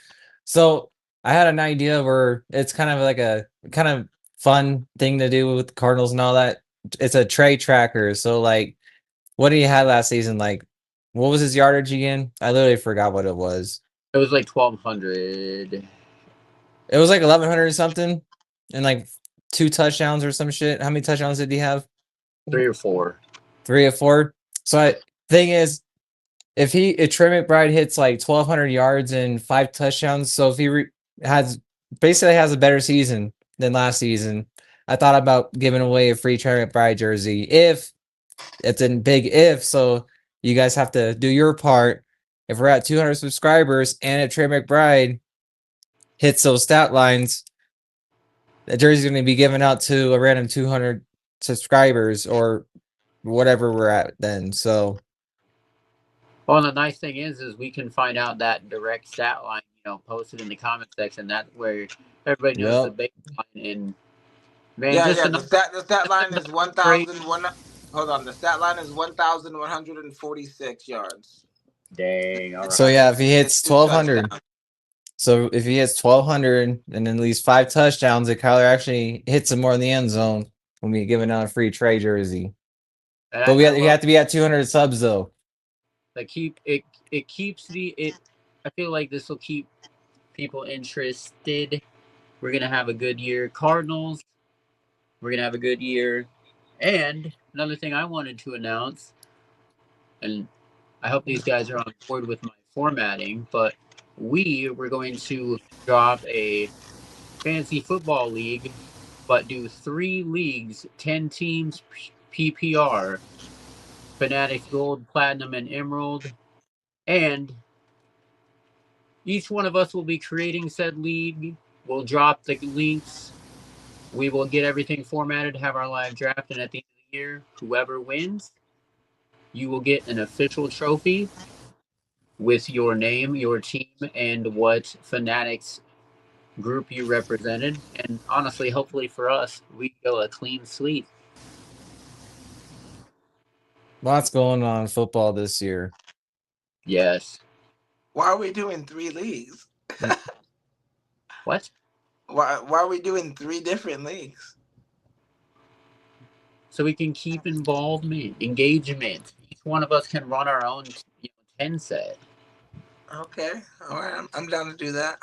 So I had an idea where it's kind of like a kind of fun thing to do with the Cardinals and all that. It's a trade tracker. So like, what did he have last season? Like, what was his yardage again? I literally forgot what it was. It was like 1,200. It was like 1,100 or something, and like 2 touchdowns or some shit. How many touchdowns did he have? 3 or 4. 3 or 4. So thing is, if Trey McBride hits like 1,200 yards and 5 touchdowns, so if he has a better season than last season, I thought about giving away a free Trey McBride jersey. If it's a big if, so you guys have to do your part. If we're at 200 subscribers and if Trey McBride hits those stat lines, the jersey's going to be given out to a random 200 subscribers or whatever we're at then. So, well, the nice thing is we can find out that direct stat line, posted in the comment section. That's where everybody knows the baseline. And man, the stat line is 1,001. Hold on, the stat line is 1,146 yards. Dang! All right. So yeah, if he hits 1,200. So if he hits 1,200 and then at least 5 touchdowns, if Kyler actually hits him more in the end zone, we'll be giving out a free Trey jersey. But we have to be at 200 subs though. I feel like this will keep people interested. We're gonna have a good year, Cardinals. We're gonna have a good year, and another thing I wanted to announce, and I hope these guys are on board with my formatting, but we're going to drop a fantasy football league, but do 3 leagues, 10 teams, PPR, fAnaticZ Gold, Platinum, and Emerald, and each one of us will be creating said league. We'll drop the links. We will get everything formatted, have our live draft, and at the end of the year, whoever wins, you will get an official trophy with your name, your team, and what fAnaticZ group you represented. And honestly, hopefully for us, we go a clean sweep. Lots going on in football this year. Yes. Why are we doing 3 leagues? What? Why are we doing 3 different leagues? So we can keep engagement. Each one of us can run our own 10 set. Okay. All right. I'm down to do that.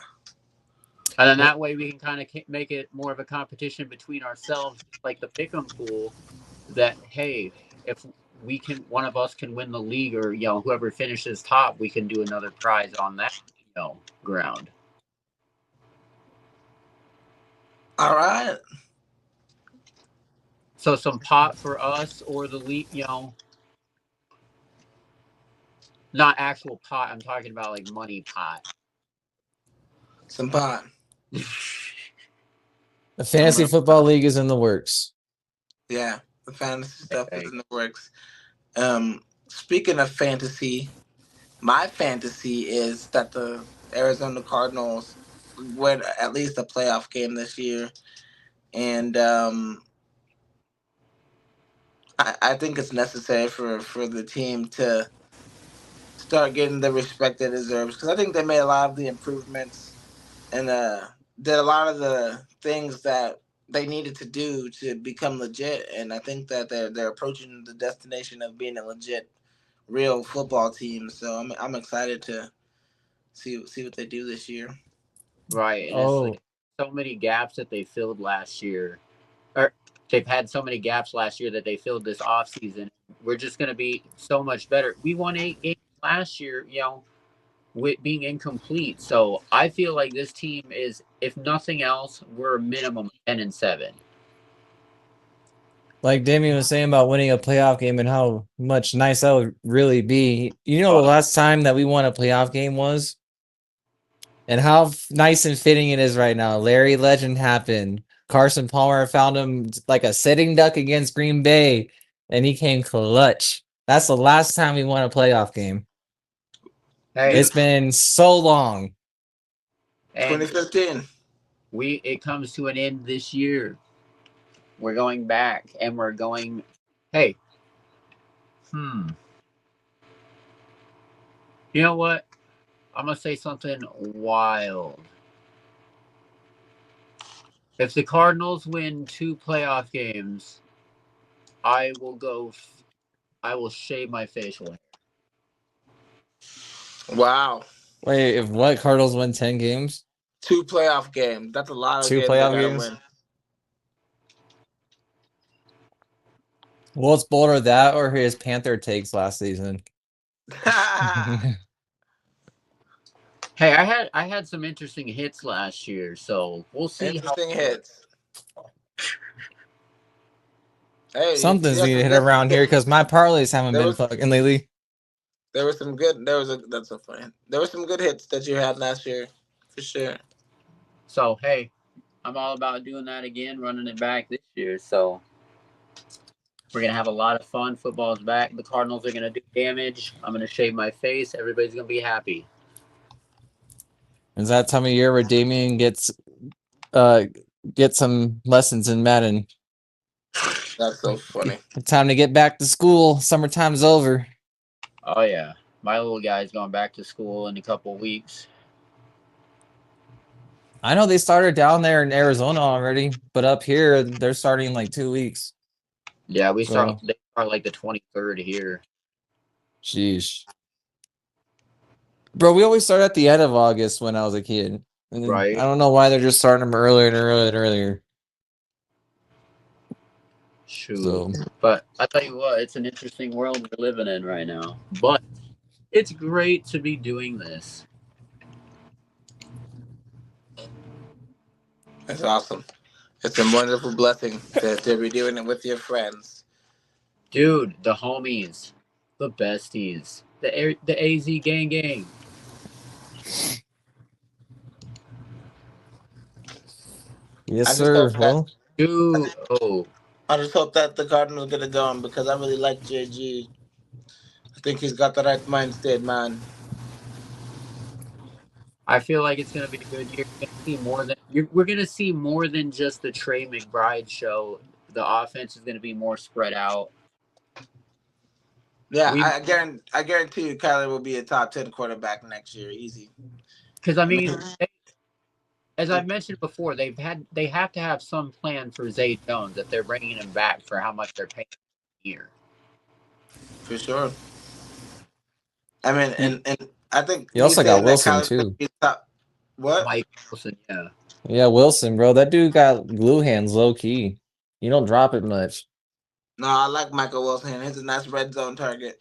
And then that way we can kind of make it more of a competition between ourselves, like the pick'em pool, that, hey, if one of us can win the league, or, whoever finishes top, we can do another prize on that, ground. All right. So some pot for us, or the league, not actual pot. I'm talking about like money pot. Some pot. The fantasy football league is in the works. Yeah, the fantasy stuff is in the works. speaking of fantasy, my fantasy is that the Arizona Cardinals win at least a playoff game this year, and I think it's necessary for the team to start getting the respect it deserves because I think they made a lot of the improvements and did a lot of the things that they needed to do to become legit. And I think that they're approaching the destination of being a legit, real football team. So I'm excited to see what they do this year. Right, and it's Oh, like so many gaps that they filled last year, or they've had so many gaps last year that they filled this offseason. We're just going to be so much better. We won 8 games last year, with being incomplete. So I feel like this team is, if nothing else, we're a minimum 10-7. like Damien was saying about winning a playoff game and how much nice that would really be. You know, the last time that we won a playoff game was, and how nice and fitting it is right now. Larry Legend happened. Carson Palmer found him like a sitting duck against Green Bay, and he came clutch. That's the last time we won a playoff game. Hey, It's been so long. and 2015. it comes to an end this year. We're going back, and we're going. Hey, you know what? I'm gonna say something wild. If the Cardinals win 2 playoff games, I will go. I will shave my facial hair. Wow, Wait, if what Cardinals win 10 games? 2 playoff games. That's a lot of 2 games they playoff gotta games? win. Well, it's bolder that or his Panther takes last season. Hey, I had some interesting hits last year, so we'll see Interesting hits. Hey, Something's yeah, need to some hit good. around here because my parlays haven't There been was fucking lately. there was some good. There was a that's so funny. There were some good hits that you had last year, for sure. So hey, I'm all about doing that again, running it back this year. So we're gonna have a lot of fun. Football's back. The Cardinals are gonna do damage. I'm gonna shave my face. Everybody's gonna be happy. Is that time of year where Damien uh get some lessons in Madden? That's so funny. Time to get back to school. Summertime's over. Oh yeah, my little guy's going back to school in a couple weeks. I know they started down there in Arizona already, but up here they're starting in like 2 weeks. Yeah, They start like the 23rd here. Sheesh. Bro, we always start at the end of August when I was a kid. And right. I don't know why they're just starting them earlier and earlier and earlier. Shoot. So, but I tell you what, it's an interesting world we're living in right now. But it's great to be doing this. It's awesome. It's a wonderful blessing to be doing it with your friends. Dude, the homies, the besties, the AZ gang. yes, sir. Well, Dude, I just hope that the Cardinals get it going because I really like JG. I think he's got the right mind state, man. I feel like it's gonna be a good year. We're gonna see more than just the Trey McBride show. The offense is gonna be more spread out. Yeah, I guarantee you, Kyler will be a top 10 quarterback next year, easy. Because I mean, as I've mentioned before, they have to have some plan for Zay Jones if they're bringing him back for how much they're paying here. For sure. I mean, and I think you me also got saying that Wilson Kyler's going to too. be top. What? Mike Wilson, yeah. Yeah, Wilson, bro. That dude got glue hands low key. You don't drop it much. No, I like Michael Wilson. He's a nice red zone target.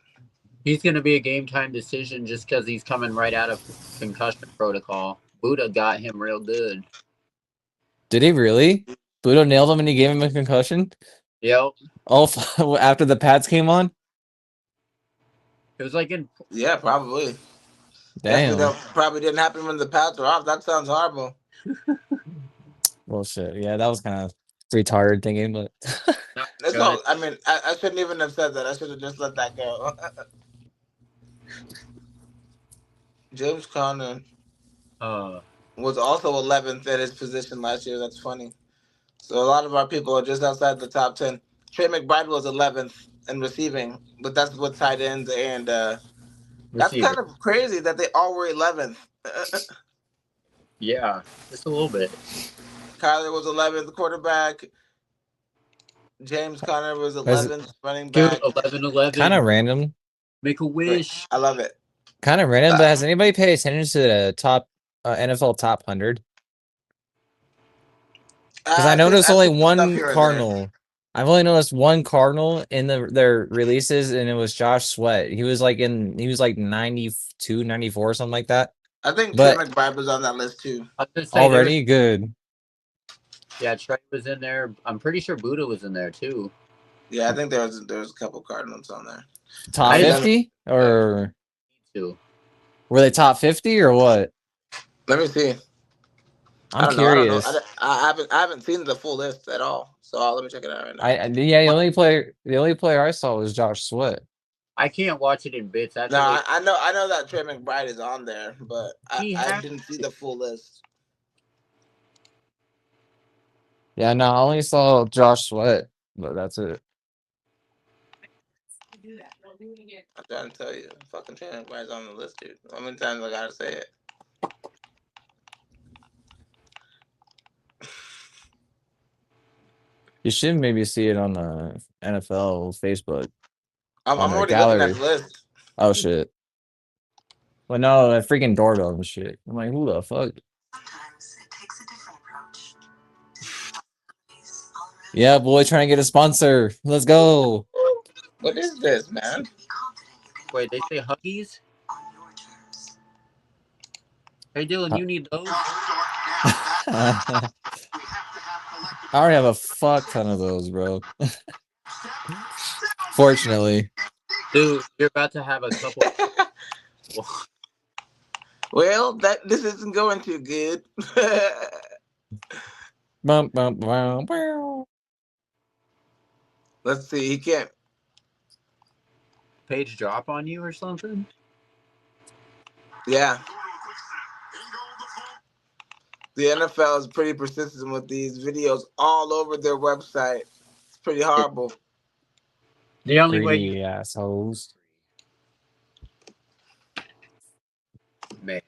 He's going to be a game time decision just because he's coming right out of concussion protocol. Buddha got him real good. Did he really? Budo nailed him and he gave him a concussion? Yep. Oh, after the pads came on? It was like in. Yeah, probably. Damn. Probably didn't happen when the pads were off. That sounds horrible. Well, shit. Yeah, that was kind of retarded thinking, but It's all. I mean, I shouldn't even have said that. I should have just let that go. James Conner was also 11th at his position last year. That's funny. So a lot of our people are just outside the top 10. Trey McBride was 11th in receiving, but that's with tight ends, and that's kind of crazy that they all were 11th. Yeah, just a little bit. Kyler was 11th quarterback. James Conner was 11th running back. 11-11. Kind of random. Make a wish. I love it. Kind of random, but has anybody paid attention to the top NFL top 100? Because I noticed only one Cardinal. I've only noticed one Cardinal in their releases, and it was Josh Sweat. He was like 92, 94, something like that. I think Trey McBride was on that list too. Already good. Yeah, Trey was in there. I'm pretty sure Buddha was in there too. Yeah, I think there was a couple Cardinals on there. Top 50 or were they top 50 or what? Let me see. I'm curious. I haven't seen the full list at all. So let me check it out right now. The only player I saw was Josh Sweat. I can't watch it in bits. Actually. No, I know that Trey McBride is on there, but I didn't see the full list. Yeah, no, I only saw Josh Sweat, but that's it. I'm trying to tell you, fucking Trey McBride's on the list, dude. How many times I gotta say it? You should maybe see it on the NFL Facebook. I'm already looking at the list. Oh shit. Well, no, that freaking doorbell and shit. I'm like, who the fuck? Sometimes it takes a different approach. Yeah, boy, trying to get a sponsor. Let's go. What is this, man? Wait, they say Huggies? Hey, Dylan, you need those? I already have a fuck ton of those, bro. Fortunately. Dude, you're about to have a couple. Well, this isn't going too good. Bum, bum, bum, bum. Let's see. He can't. Page drop on you or something? Yeah. The NFL is pretty persistent with these videos all over their website. It's pretty horrible. The only way you assholes. Man.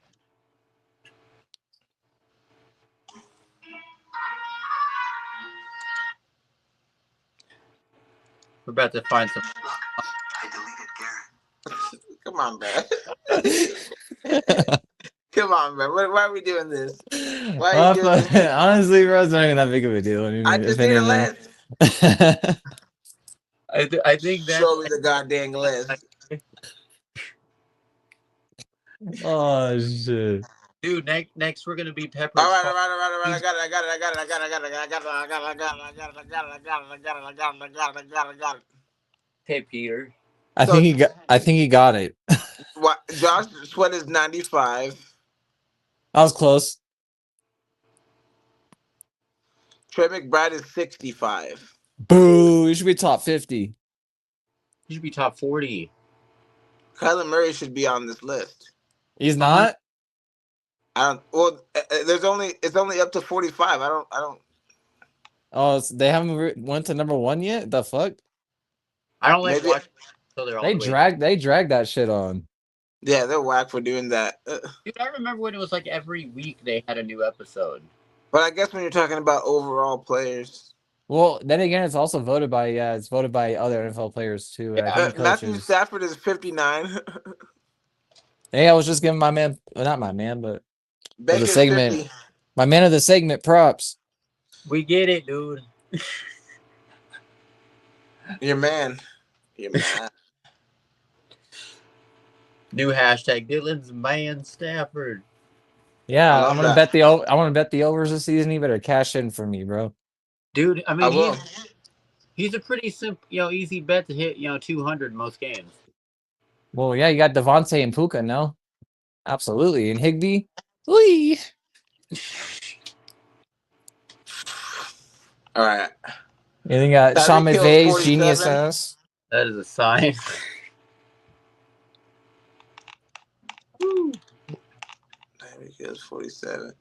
We're about to find some. I deleted Garrett. Come on, man. Come on, man. Why are we doing this? Why are you doing this? Honestly, bro, it's not even that big of a deal. I just need a list. I think that. Show me the goddamn list. Oh shit. Dude, next we're gonna be Pepper. All right. I got it. Hey, Peter. I think he got it. What? Josh Sweat is 95. I was close. Trey McBride is 65. Boo! You should be top 50. You should be top 40. Kyler Murray should be on this list. He's not? Well, it's only up to 45. I don't. Oh, they haven't went to number 1 yet? The fuck? I don't like watching until they're all they dragged that shit on. Yeah, they're whack for doing that. Dude, I remember when it was like every week they had a new episode. But I guess when you're talking about overall players. Well, then again, it's also voted by other NFL players too. Yeah, Matthew Stafford is 59. Hey, I was just giving my man, well, not my man, but the segment, 50. my man of the segment props. We get it, dude. Your man. New hashtag Dylan's man Stafford. Yeah, I'm gonna bet the overs this season. You better cash in for me, bro. Dude, I mean, he's a pretty simple, easy bet to hit, 200 most games. Well, yeah, you got Devontae and Puka, no? Absolutely, and Higbee. Whee! All right. And then got Sean Tyreek Hill's McVay's genius 47. ass. That is a sign. Woo. Tyreek Hill's 47.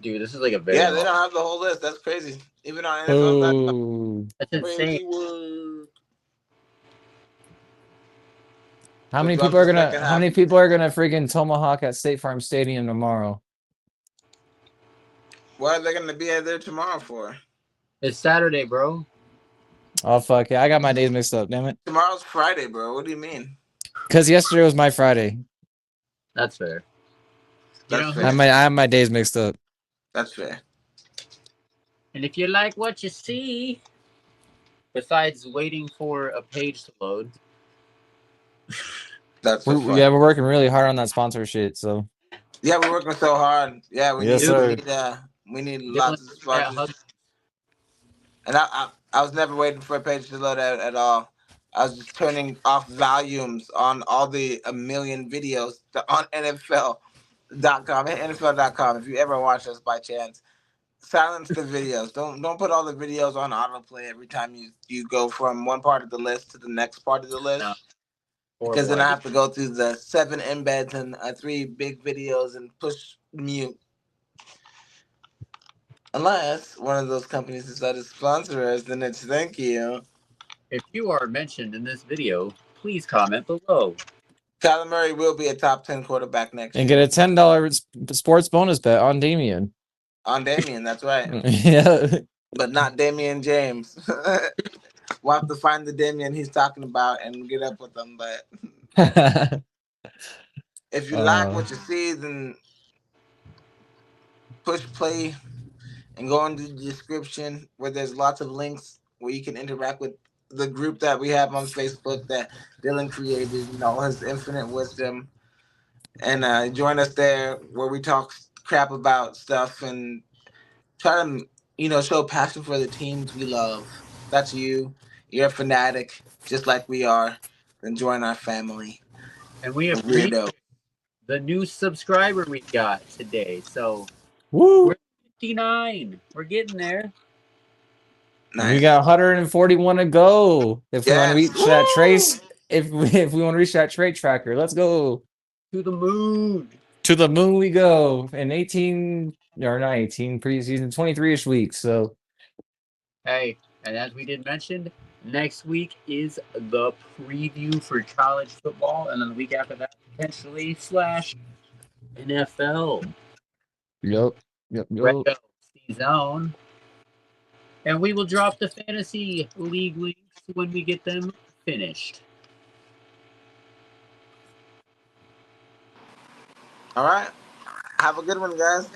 Dude, this is like a very Yeah, they long. don't have the whole list. That's crazy. Even on NFL.com. Oh. That's insane. Crazy work. How We'll many drop people the are gonna second how half. many people are gonna freaking tomahawk at State Farm Stadium tomorrow? What are they going to be there tomorrow for? It's Saturday, bro. Oh fuck yeah, I got my days mixed up, damn it. Tomorrow's Friday, bro. What do you mean? Because yesterday was my Friday. That's fair. That's You know, I fair. have my days mixed up. That's fair. and if you like what you see, besides waiting for a page to load, That's so fun. We're working really hard on that sponsorship, so Yeah, we're working so hard. Yeah, yes, sir. we need Dylan lots of at sponsors. And I was never waiting for a page to load at all. I was just turning off volumes on all the a million videos on NFL.com and NFL.com. If you ever watch us by chance, silence the videos. Don't put all the videos on autoplay every time you go from one part of the list to the next part of the list. No. Because then I have to go through the 7 embeds and 3 big videos and push mute. Unless one of those companies decided to sponsor us, then it's thank you. If you are mentioned in this video, please comment below. Kyler Murray will be a top 10 quarterback next And year. get a $10 sports bonus bet on Damien. On Damien, that's right. Yeah. But not Damien James. We'll have to find the Damien he's talking about and get up with him. But if you like what you see, then push play and go into the description where there's lots of links where you can interact with the group that we have on Facebook that Dylan created, his infinite wisdom. And join us there where we talk crap about stuff and try to, show passion for the teams we love. That's you. You're a fanatic, just like we are. Then join our family. And we have Weirdo. the new subscriber we got today. So Woo! we're 59. We're getting there. Nice. We got 141 to go. If we want to reach that trace, if we want to reach that trait tracker, let's go. To the moon. To the moon we go in 18 or not 18 preseason 23ish weeks. So Hey, and as we did mention, next week is the preview for college football, and then the week after that, potentially / NFL. yep. Red zone. And we will drop the fantasy league links when we get them finished. All right. Have a good one, guys.